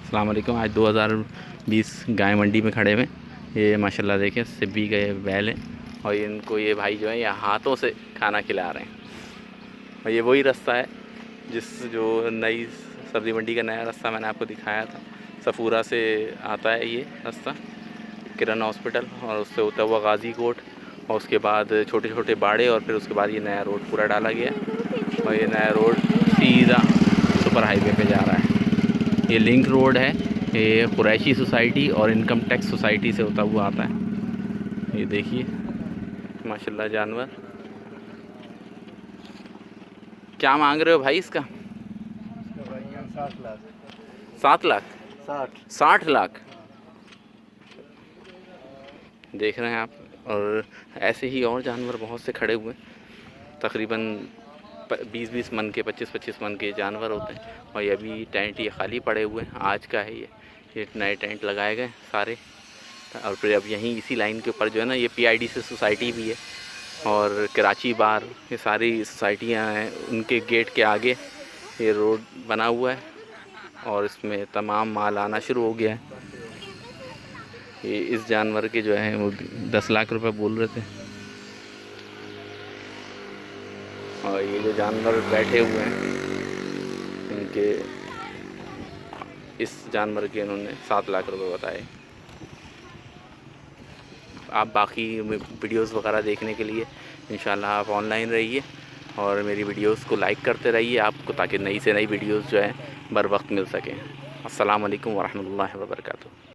अस्सलाम वालेकुम। आज 2020 गाय मंडी में खड़े हुए। ये माशाल्लाह देखें सिब्बी के बैल हैं और इनको ये भाई जो है यहाँ हाथों से खाना खिला रहे हैं। और ये वही रास्ता है जो नई सब्ज़ी मंडी का नया रास्ता मैंने आपको दिखाया था। सफूरा से आता है ये रास्ता किरण हॉस्पिटल, और उससे होता हुआ गाज़ी कोट, और उसके बाद छोटे छोटे बाड़े, और फिर उसके बाद ये नया रोड पूरा डाला गया और ये नया रोड सीधा सुपर हाईवे पे जा रहा है। ये लिंक रोड है। ये कुरैशी सोसाइटी और इनकम टैक्स सोसाइटी से होता हुआ आता है। ये देखिए माशाल्लाह जानवर। क्या मांग रहे हो भाई इसका? 60 लाख। 7 लाख? 60 लाख देख रहे हैं आप। और ऐसे ही और जानवर बहुत से खड़े हुए हैं। तकरीबन 20-20 मन के 25-25 मन के जानवर होते हैं। और ये अभी टेंट ये खाली पड़े हुए हैं, आज का है ये नए टेंट लगाए गए सारे। और फिर अब यहीं इसी लाइन के ऊपर जो है ना, ये PIDC सोसाइटी भी है और कराची बार, ये सारी सोसाइटियाँ हैं। उनके गेट के आगे ये रोड बना हुआ है और इसमें तमाम माल आना शुरू हो गया है। ये इस जानवर के जो है वो 10 लाख रुपए बोल रहे थे। और ये जो जानवर बैठे हुए हैं इनके, इस जानवर के इन्होंने 7 लाख रुपए बताए। आप बाकी वीडियोस वगैरह देखने के लिए इंशाल्लाह आप ऑनलाइन रहिए और मेरी वीडियोस को लाइक करते रहिए आपको, ताकि नई से नई वीडियोस जो है बर वक्त मिल सकें। अस्सलाम वालेकुम वरहमतुल्लाहि वबरकातुहू।